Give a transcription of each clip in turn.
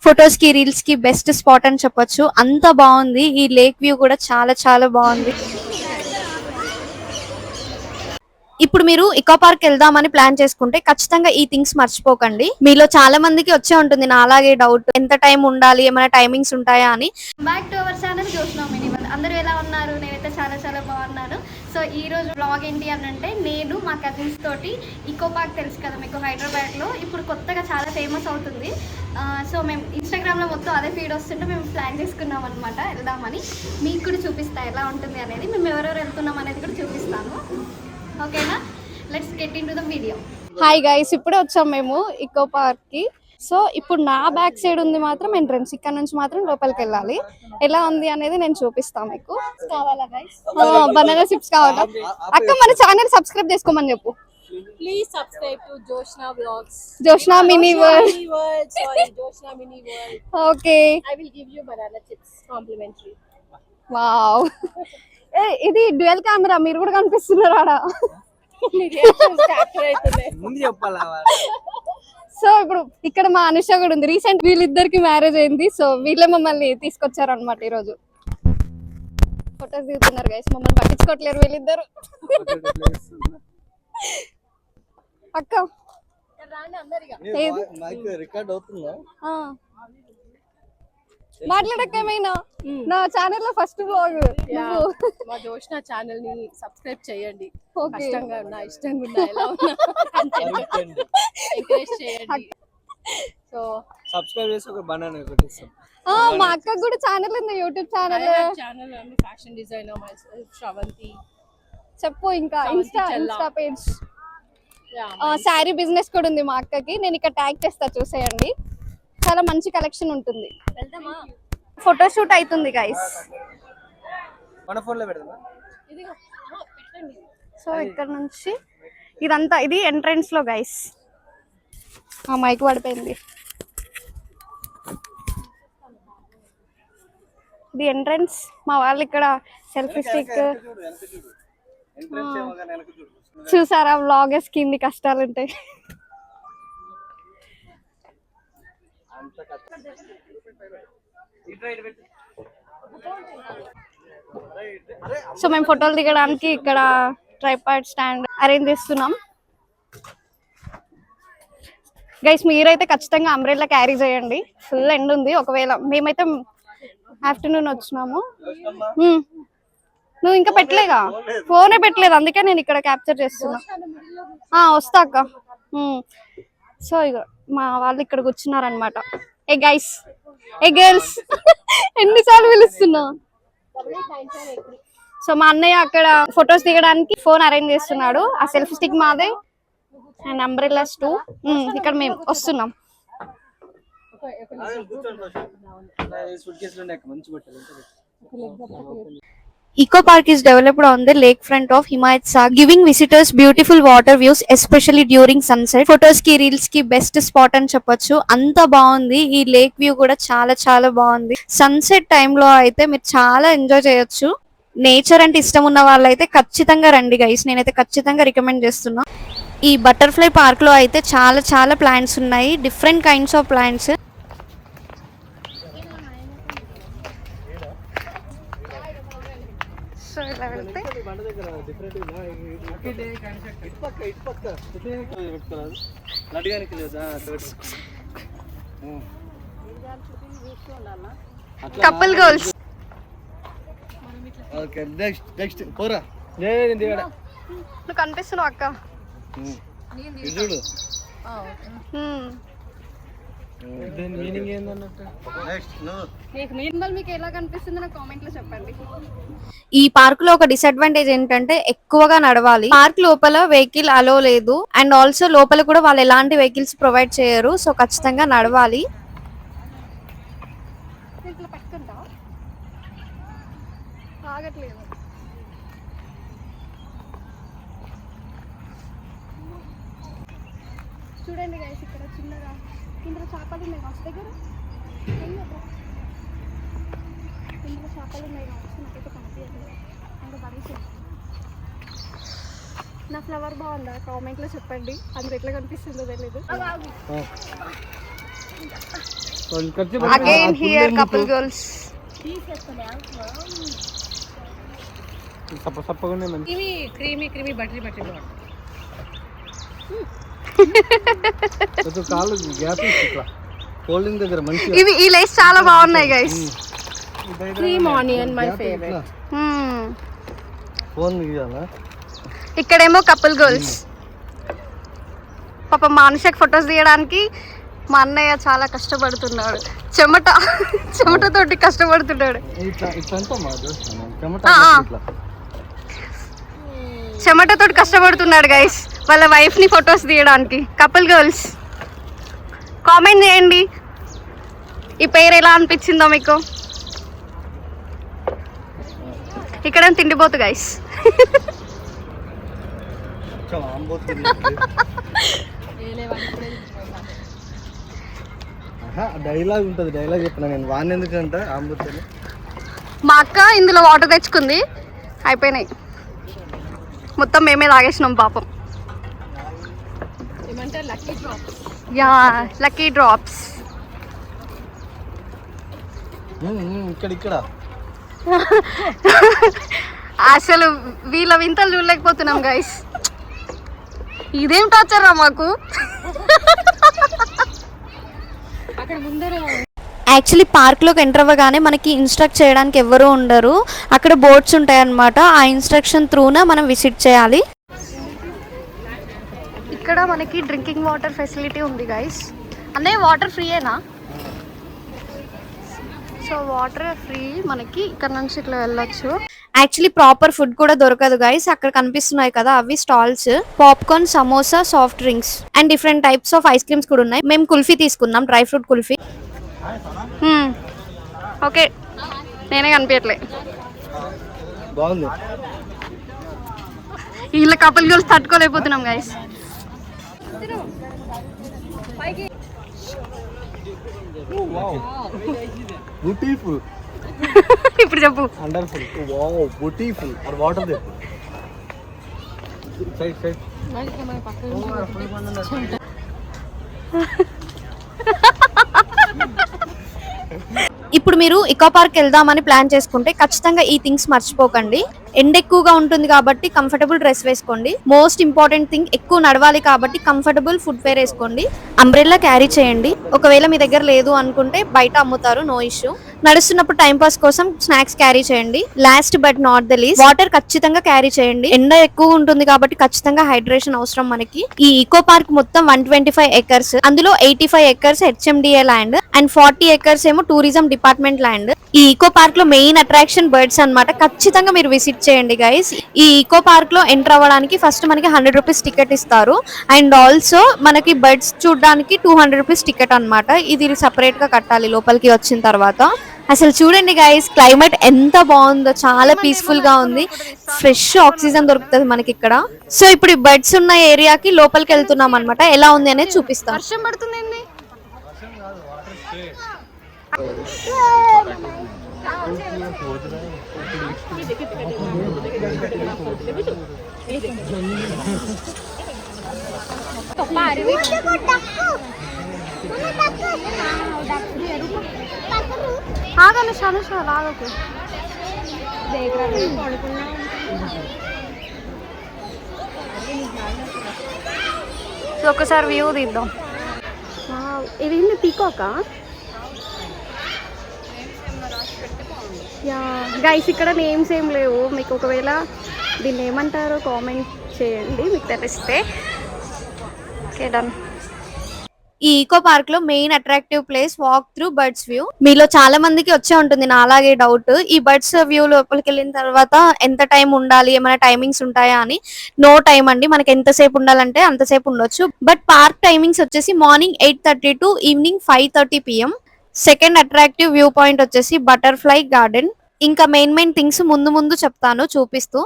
Photos కి reels కి best spot అని చెప్పొచ్చు. అంత బాగుంది. ఈ లేక్ వ్యూ కూడా చాలా చాలా బాగుంది. ఇప్పుడు మీరు ఇకో పార్క్ వెళ్దామని ప్లాన్ చేసుకుంటే ఖచ్చితంగా ఈ థింగ్స్ మర్చిపోకండి. మీలో చాలా మందికి వచ్చే ఉంటుంది నా అలాగే డౌట్, ఎంత టైం ఉండాలి, ఏమైనా టైమింగ్స్ ఉంటాయా అని. Back to our channel Joshna mini world. అందరూ ఎలా ఉన్నారు? నేనైతే చాలా చాలా బాగున్నాను. సో ఈ రోజు బ్లాగ్ ఏంటి అని అంటే, నేను మా కజిన్స్ తోటి ఇకో పార్క్ తెలుసు కదా మీకు, హైదరాబాద్లో ఇప్పుడు కొత్తగా చాలా ఫేమస్ అవుతుంది. సో మేము ఇన్స్టాగ్రామ్లో మొత్తం అదే ఫీడ్ వస్తుంటే మేము ప్లాన్ చేసుకున్నాం అనమాట వెళ్దామని. మీకు కూడా చూపిస్తా ఎలా ఉంటుంది అనేది, మేము ఎవరెవరు వెళ్తున్నాం అనేది కూడా చూపిస్తాను. ఓకేనా, let's get in to the video. Hi guys, ఇప్పుడే వచ్చాం మేము ఇకో పార్క్ కి. సో ఇప్పుడు నా బ్యాక్ సైడ్ ఉంది మాత్రం ఎంట్రన్స్, ఇక్కడ నుంచి మాత్రం లోపలికి వెళ్ళాలి. ఎలా ఉంది అనేది నేను చూపిస్తాను మీకు. కావాలా గైస్? బనానా చిప్స్ కావాలా? అక్క మన ఛానల్ సబ్స్క్రైబ్ చేసుకోమని చెప్పు. Please subscribe to Joshna Vlogs. Joshna mini world. Joshna Mini World. Okay, I will give you banana chips complimentary. Wow. ఇది డ్యూయల్ కెమెరా, మీరు కూడా కనిపిస్తున్నారు ఆడ. సో ఇప్పుడు ఇక్కడ మా అనుష కూడా ఉంది. రీసెంట్ వీళ్ళిద్దరికి మ్యారేజ్ అయింది. సో వీళ్ళే మమ్మల్ని తీసుకొచ్చారు అనమాట. ఈరోజు ఫొటోస్ దిగుతున్నారు గైస్, మమ్మల్ని పట్టించుకోవట్లేరు వీళ్ళిద్దరు. అక్క మాట్లాడకేమైనా నా ఛానల్ లో ఫస్ట్ వ్లాగ్. మా జోష్నా ఛానల్ ని సబ్స్క్రైబ్ చేయండి. కష్టంగా ఉన్నా ఇష్టంగా ఉన్నా ఎలా ఉన్నా ఎంకరేజ్ చేయండి. సో సబ్స్క్రైబ్ చేసి ఒక బనానా కొట్టేస్తాం. మా అక్క కూడా ఛానల్ ఉంది, YouTube channel. Fashion designer Sravanthi. చెప్పు ఇంకా ఇన్స్టా పేజ్. శారీ బిజినెస్ కూడా ఉంది మా అక్కకి. నేను ఇక్కడ ట్యాగ్ చేస్తా, చూసేయండి. చాలా మంచి కలెక్షన్ ఉంటుంది. ఫోటో షూట్ అవుతుంది గైస్. మన ఫోన్ లో పెడదామా? సో ఇక్కడ నుంచి ఇదంతా, ఇది ఎంట్రన్స్ లో గైస్. ఆ మైక్ పడిపోయింది. ఇది ఎంట్రన్స్. మా వాళ్ళు ఇక్కడ సెల్ఫీ స్టిక్ చూసారా, వ్లాగర్స్ కి ఇన్ని కష్టాలు ఉంటాయి. సో మేము ఫోటోలు దిగడానికి ఇక్కడ ట్రైపాడ్ స్టాండ్ అరేంజ్ చేస్తున్నాం గైస్. మీరైతే ఖచ్చితంగా అంబ్రెల్లా క్యారీ చేయండి, ఫుల్ ఎండ్ ఉంది. ఒకవేళ మేమైతే ఆఫ్టర్నూన్ వచ్చినాము. నువ్వు ఇంకా పెట్టలేగా, ఫోనే పెట్టలేదు, అందుకే నేను ఇక్కడ క్యాప్చర్ చేస్తున్నా. వస్తా అక్క. సో ఇక మా వాళ్ళు ఇక్కడ కూర్చున్నారు అనమాట. ఏ గైస్, ఏ గర్ల్స్, ఎన్నిసార్లు పిలుస్తున్నా. సో మా అన్నయ్య అక్కడ ఫొటోస్ దిగడానికి ఫోన్ అరేంజ్ చేస్తున్నాడు. ఆ సెల్ఫీ స్టిక్ మాదే అండ్ అంబ్రెల్లాస్ టూ. ఇక్కడ మేము వస్తున్నాం. Eco Park is developed on the lakefront of Himayat Sag, giving visitors beautiful water views, especially during sunset. Photos ki reels ki best spot అని చెప్పొచ్చు. అంత బాగుంది. ఈ లేక్ వ్యూ కూడా చాలా చాలా బాగుంది. సన్సెట్ టైంలో అయితే మీరు చాలా ఎంజాయ్ చేయొచ్చు. నేచర్ అంటే ఇష్టం ఉన్న వాళ్ళైతే ఖచ్చితంగా రండి గైస్, నేనైతే ఖచ్చితంగా రికమెండ్ చేస్తున్నా. ఈ బటర్ఫ్లై పార్క్ లో అయితే చాలా చాలా ప్లాంట్స్ ఉన్నాయి, different kinds of plants. So ఇలా వెళ్తే కపుల్ గోల్స్. నువ్వు కనిపిస్తున్నావు అక్క. మీకు ఎలా కనిపిస్తుంది నా కామెంట్ లో చెప్పండి. ఈ పార్క్ లో ఒక డిసడ్వాంటేజ్ ఏంటంటే ఎక్కువగా నడవాలి. పార్క్ లోపల వెహికల్ అలో లేదు, అండ్ ఆల్సో లోపల కూడా వాళ్ళు ఎలాంటి వెహికల్స్ ప్రొవైడ్ చేయరు. సో ఖచ్చితంగా నడవాలి. చూడండి గైస్, ఇక్కడ చిన్నగా ఇందులో చేపలు ఉన్నాయి కావచ్చు దగ్గర. ఇందులో చేపలు ఉన్నాయి కావచ్చు, నాకైతే కనిపించలేదు. ఇంకా పడేసి నా ఫ్లవర్ బాగుందా కామెంట్లో చెప్పండి. అందులో ఎట్లా కనిపిస్తుందో తెలియదు. Again here couple girls. సప్పగా మంచి ఇవి క్రీమీ బటరీ కాళ్ళు గ్యాప్ ఇట్లా ఫోల్డింగ్ దగ్గర మంచి ఇవి ఈ లేస్ చాలా బాగున్నాయి guys. Cream onion my favourite. Phone తీయాలా? ఇక్కడేమో కపుల్ గర్ల్స్. పాప మానుషక్ ఫొటోస్ తీయడానికి మా అన్నయ్య చాలా కష్టపడుతున్నాడు. చెమటతోటి కష్టపడుతున్నాడు. చెమటతోటి కష్టపడుతున్నాడు గైస్ వాళ్ళ వైఫ్ ని ఫొటోస్ తీయడానికి. కపుల్ గర్ల్స్ కామెంట్ చేయండి ఈ పేరు ఎలా అనిపించిందో మీకు. ఇక్కడ తిండిపోతు గైస్. డైలాగ్ ఉంటుంది, డైలాగ్ చెప్పిన నేను వాడిని ఎందుకంటే ఆంబోతుంది. మా అక్క ఇందులో వాటర్ తెచ్చుకుంది, అయిపోయినాయి మొత్తం మేమే తాగేసినాం పాపం. ఏమంటారు lucky drops. Yeah lucky drops. ఇక్కడ అసలు వీళ్ళ వింతలు చూడలేకపోతున్నాం గైస్. ఇదేం టార్చర్ రా మాకు. అక్కడ ముందర యాక్చువల్లీ పార్క్లోకి ఎంటర్ అవ్వగానే మనకి ఇన్స్ట్రక్ట్ చేయడానికి ఎవరు ఉండరు. అక్కడ బోర్డ్స్ ఉంటాయన్నమాట. ఆ ఇన్స్ట్రక్షన్ త్రూన మనం విజిట్ చేయాలి. ఇక్కడ మనకి డ్రింకింగ్ వాటర్ ఫెసిలిటీ ఉంది గైస్. అన్నయ్య వాటర్ ఫ్రీయేనా? సో వాటర్ ఫ్రీ మనకి. ఇక్కడ నుంచి ఇట్లా వెళ్ళొచ్చు. యాక్చువల్లీ ప్రాపర్ ఫుడ్ కూడా దొరకదు గైస్. అక్కడ కనిపిస్తున్నాయి కదా అవి stalls. Popcorn, samosa, soft drinks and different types of ice creams కూడా ఉన్నాయి. మేము కుల్ఫీ తీసుకున్నాం, డ్రై ఫ్రూట్ కుల్ఫీ. ఓకే నేనే కనిపించట్లే. బాగుంది. వీళ్ళ కపుల్ గర్ల్స్ తట్టుకోలేకపోతున్నాం గైస్. బ్యూటిఫుల్. ఇప్పుడు చెప్పు. వండర్ఫుల్. Wow beautiful. అది వాటర్ చెప్పు. Side side. ఇప్పుడు మీరు ఇకో పార్క్ వెళ్దామని ప్లాన్ చేసుకుంటే ఖచ్చితంగా ఈ థింగ్స్ మర్చిపోకండి. ఎండ ఎక్కువగా ఉంటుంది కాబట్టి కంఫర్టబుల్ డ్రెస్ వేసుకోండి. మోస్ట్ ఇంపార్టెంట్ థింగ్, ఎక్కువ నడవాలి కాబట్టి కంఫర్టబుల్ ఫుట్ వేర్ వేసుకోండి. అంబ్రెల్లా క్యారీ చేయండి. ఒకవేళ మీ దగ్గర లేదు అనుకుంటే బయట అమ్ముతారు, నో ఇష్యూ. నడుస్తున్నప్పుడు టైం పాస్ కోసం స్నాక్స్ క్యారీ చేయండి. Last but not the least, water ఖచ్చితంగా క్యారీ చేయండి. ఎండ ఎక్కువ ఉంటుంది కాబట్టి ఖచ్చితంగా హైడ్రేషన్ అవసరం మనకి. ఈ ఇకో పార్క్ మొత్తం 125 ఎకర్స్. అందులో 85 acres HMDA land and 40 acres ఏమో టూరిజం డిపార్ట్మెంట్ ల్యాండ్. ఈ ఈకో పార్క్ లో మెయిన్ అట్రాక్షన్ బర్డ్స్ అన్నమాట. ఖచ్చితంగా మీరు విజిట్ చేయండి గైస్. ఈ ఈకో పార్క్ లో ఎంటర్ అవ్వడానికి ఫస్ట్ మనకి 100 రూపీస్ టికెట్ ఇస్తారు. అండ్ ఆల్సో మనకి బర్డ్స్ చూడడానికి 200 రూపీస్ టికెట్ అన్నమాట. ఇది సపరేట్ గా కట్టాలి లోపలికి వచ్చిన తర్వాత. అసలు చూడండి గైస్, క్లైమేట్ ఎంత బాగుందో, చాలా పీస్ఫుల్ గా ఉంది. ఫ్రెష్ ఆక్సిజన్ దొరుకుతుంది మనకి ఇక్కడ. సో ఇప్పుడు ఈ బర్డ్స్ ఉన్న ఏరియాకి లోపలికి వెళ్తున్నాం అన్నమాట. ఎలా ఉంది అనేది చూపిస్తాం. వర్షం పడుతుంది. ఒకసారి వ్యూ తీద్దాం. ఇది పీకాకా? యా గైస్, ఇక్కడ నేమ్స్ ఏం లేవు. మీకు ఒకవేళ దీన్ని ఏమంటారో కామెంట్ చేయండి మీకు తెలిస్తే. Okay done. ఈ ఈకో పార్క్ లో main attractive place walk through birds view. మీలో చాలా మందికి వచ్చే ఉంటుంది నా అలాగే డౌట్, ఈ బర్డ్స్ వ్యూ లోపలికి వెళ్ళిన తర్వాత ఎంత టైం ఉండాలి, ఏమైనా టైమింగ్స్ ఉంటాయా అని. నో టైం అండి, మనకి ఎంతసేపు ఉండాలంటే అంతసేపు ఉండొచ్చు. బట్ పార్క్ టైమింగ్స్ వచ్చేసి morning 8:30 to evening 5:30 PM. Second attractive view point వచ్చేసి బటర్ఫ్లై గార్డెన్. ఇంకా మెయిన్ థింగ్స్ ముందు చెప్తాను చూపిస్తూ.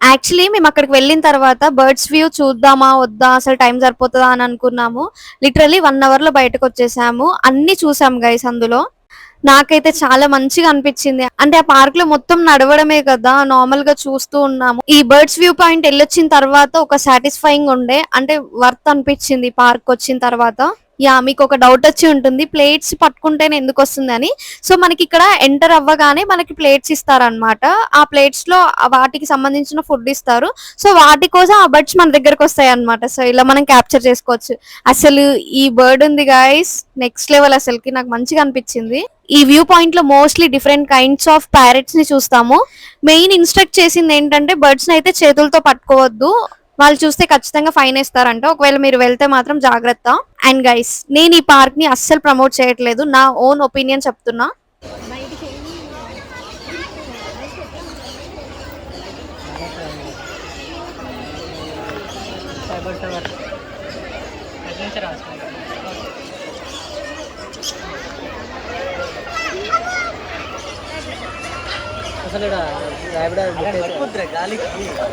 యాక్చువల్లీ మేము అక్కడికి వెళ్ళిన తర్వాత బర్డ్స్ వ్యూ చూద్దామా వద్దా, అసలు టైం సరిపోతుందా అని అనుకున్నాము. లిటరల్లీ 1 hour లో బయటకు వచ్చేసాము. అన్ని చూసాం గైస్. అందులో నాకైతే చాలా మంచిగా అనిపించింది. అంటే ఆ పార్క్ లో మొత్తం నడవడమే కదా, నార్మల్ గా చూస్తూ ఉన్నాము. ఈ బర్డ్స్ వ్యూ పాయింట్ వెళ్ళొచ్చిన తర్వాత ఒక సాటిస్ఫైయింగ్ ఉండే, అంటే వర్త్ అనిపించింది పార్క్ వచ్చిన తర్వాత. యా మీకు ఒక డౌట్ వచ్చి ఉంటుంది ప్లేట్స్ పట్టుకుంటేనే ఎందుకు వస్తుంది అని. సో మనకి ఇక్కడ ఎంటర్ అవ్వగానే మనకి ప్లేట్స్ ఇస్తారనమాట. ఆ ప్లేట్స్ లో వాటికి సంబంధించిన ఫుడ్ ఇస్తారు. సో వాటి కోసం ఆ బర్డ్స్ మన దగ్గరకు వస్తాయి అనమాట. సో ఇలా మనం క్యాప్చర్ చేసుకోవచ్చు. అసలు ఈ బర్డ్ ఉంది గాయస్ నెక్స్ట్ లెవెల్, అసలుకి నాకు మంచిగా అనిపించింది. ఈ వ్యూ పాయింట్ లో mostly different kinds of parrots ని చూస్తాము. మెయిన్ ఇన్స్ట్రక్ట్ చేసింది ఏంటంటే బర్డ్స్ ని అయితే చేతులతో పట్టుకోవద్దు, వాళ్ళు చూస్తే ఖచ్చితంగా ఫైన్ వేస్తారంట. ఒకవేళ మీరు వెళ్తే మాత్రం జాగ్రత్త. అండ్ గైస్ నేను ఈ పార్క్ ని అస్సలు ప్రమోట్ చేయట్లేదు, నా ఓన్ ఒపీనియన్ చెప్తున్నా.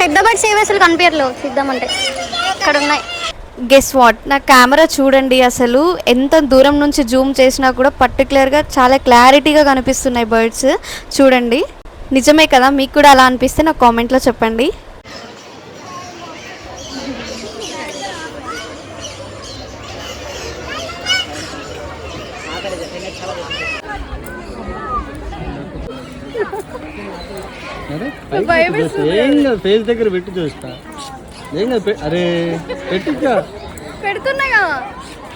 పెద్ద బర్డ్స్ ఏవి అసలు కనిపించట్లేవు, చూద్దామంటే ఇక్కడ ఉన్నాయి. గెస్ వాట్, నా కెమెరా చూడండి అసలు ఎంత దూరం నుంచి జూమ్ చేసినా కూడా పర్టికులర్గా చాలా క్లారిటీగా కనిపిస్తున్నాయి బర్డ్స్. చూడండి, నిజమే కదా? మీకు కూడా అలా అనిపిస్తే నాకు కామెంట్లో చెప్పండి. ఫేస్ దగ్గర పెట్టి చూస్తా. ఏం కాదు, అరే పెట్టించా, పెడుతున్నా కదా,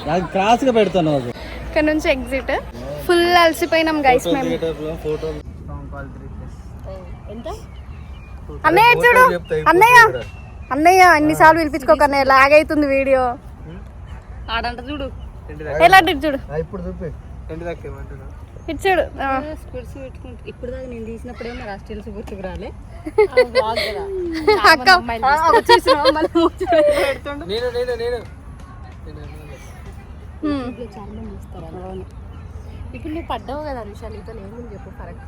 నాకు క్రాస్ గా పెడతాను. ఇక్కడ నుంచి ఎగ్జిట్. ఫుల్ అలసిపోయినాం గైస్ మేము. అన్నయ్య చూడు, అన్నయ్య అన్నయ్య అన్నిసార్లు పిలిపించుకోక అన్నయ్య, లాగ్ అవుతుంది వీడియో. ఆడంట చూడు, ఎలా చూడు, ఇప్పుడు చూపి ఇటు చూడు. ఇప్పుడు దాకా నేను తీసినప్పుడు ఏమో రాష్ట్రీయ గుర్తుకు రాలే. అక్క ఇప్పుడు నువ్వు పడ్డావు కదా విషయాలు, నీతో ఏముంది చెప్పు ఫరక్.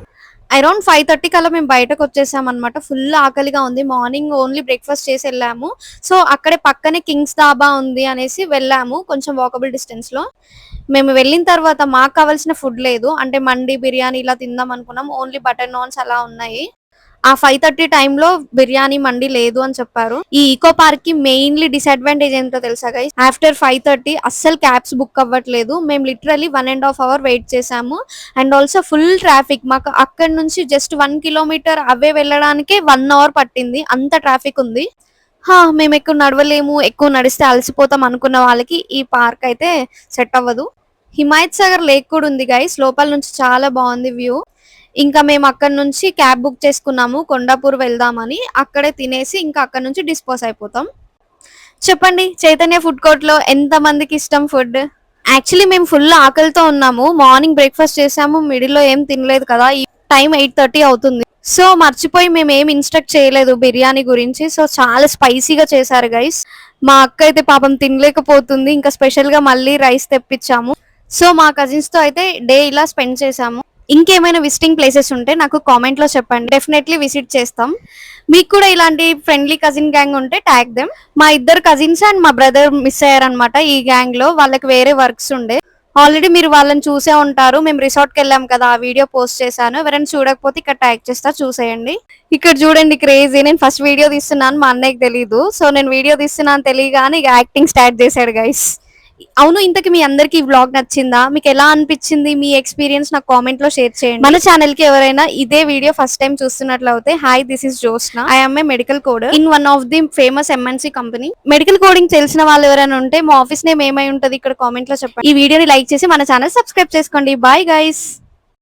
అరౌండ్ 5:30 కల్లా మేము బయటకు వచ్చేసాం అనమాట. ఫుల్ ఆకలిగా ఉంది. మార్నింగ్ ఓన్లీ బ్రేక్ఫాస్ట్ చేసి వెళ్ళాము. సో అక్కడే పక్కనే కింగ్స్ దాబా ఉంది అనేసి వెళ్ళాము, కొంచెం వాకబుల్ డిస్టెన్స్ లో. మేము వెళ్ళిన తర్వాత మాకు కావాల్సిన ఫుడ్ లేదు, అంటే మండి బిర్యానీ ఇలా తిందాం అనుకున్నాం. ఓన్లీ బటర్ నాన్స్ అలా ఉన్నాయి. ఆ 5:30 టైంలో బిర్యానీ మండి లేదు అని చెప్పారు. ఈ ఈకో పార్క్ కి మెయిన్లీ డిసడ్వాంటేజ్ ఏంటో తెలుసా గైస్? ఆఫ్టర్ 5:30 అస్సలు క్యాబ్స్ బుక్ అవ్వట్లేదు. మేము లిటరలీ 1.5 hours వెయిట్ చేసాము. And also full traffic. మాకు అక్కడ నుంచి జస్ట్ 1 kilometer అవే వెళ్ళడానికి 1 hour పట్టింది, అంత ట్రాఫిక్ ఉంది. మేము ఎక్కువ నడవలేము, ఎక్కువ నడిస్తే అలసిపోతాం అనుకున్న వాళ్ళకి ఈ పార్క్ అయితే సెట్ అవ్వదు. హిమాయత్ సాగర్ లేక్ కూడా ఉంది గైస్, లోపల నుంచి చాలా బాగుంది వ్యూ. ఇంకా మేము అక్కడ నుంచి క్యాబ్ బుక్ చేసుకున్నాము కొండాపూర్ వెళ్దామని. అక్కడే తినేసి ఇంకా అక్కడ నుంచి డిస్పోజ్ అయిపోతాం. చెప్పండి, చైతన్య ఫుడ్ కోర్ట్ లో ఎంత మందికి ఇష్టం ఫుడ్? యాక్చువల్లీ మేము ఫుల్ ఆకలితో ఉన్నాము. మార్నింగ్ బ్రేక్ఫాస్ట్ చేసాము, మిడిల్ లో ఏం తినలేదు కదా. ఈ టైం 8:30 అవుతుంది. సో మర్చిపోయి మేము ఏం ఇన్స్ట్రక్ట్ చేయలేదు బిర్యానీ గురించి. సో చాలా స్పైసీగా చేశారు గైస్. మా అక్క అయితే పాపం తినలేకపోతుంది. ఇంకా స్పెషల్ గా మళ్ళీ రైస్ తెప్పించాము. సో మా కజిన్స్ తో అయితే డే ఇలా స్పెండ్ చేసాము. ఇంకేమైనా విజిటింగ్ ప్లేసెస్ ఉంటే నాకు కామెంట్ లో చెప్పండి, డెఫినెట్లీ విజిట్ చేస్తాం. మీకు కూడా ఇలాంటి ఫ్రెండ్లీ కజిన్ గ్యాంగ్ ఉంటే ట్యాగ్ దెమ్. మా 2 కజిన్స్ అండ్ మా బ్రదర్ మిస్ అయ్యారనమాట ఈ గ్యాంగ్ లో. వాళ్ళకి వేరే వర్క్స్ ఉండే. ఆల్రెడీ మీరు వాళ్ళని చూసే ఉంటారు, మేము రిసార్ట్ కి వెళ్ళాం కదా, ఆ వీడియో పోస్ట్ చేశాను. ఎవరైనా చూడకపోతే ఇక్కడ ట్యాగ్ చేస్తా, చూసేయండి. ఇక్కడ చూడండి క్రేజీ, నేను ఫస్ట్ వీడియో తీస్తున్నాను, మా అన్నయ్యకి తెలీదు. సో నేను వీడియో తీస్తున్నాను తెలియగానే ఇక యాక్టింగ్ స్టార్ట్ చేశాడు గైస్. అవును, ఇంతకి మీ అందరికి ఈ వ్లాగ్ నచ్చిందా? మీకు ఎలా అనిపించింది? మీ ఎక్స్పీరియన్స్ నాకు కామెంట్ లో షేర్ చేయండి. మన ఛానల్ కి ఎవరైనా ఇదే వీడియో ఫస్ట్ టైం చూస్తున్నట్లయితే, hi, this is Josna. I am a medical కోడర్ in one of the famous MNC company. Medical coding తెలిసిన వాళ్ళు ఎవరైనా ఉంటే మా ఆఫీస్ నేమ్ ఏమై ఉంటది ఇక్కడ కామెంట్ లో చెప్పండి. ఈ వీడియోని లైక్ చేసి మన ఛానల్ సబ్స్క్రైబ్ చేసుకోండి. Bye guys.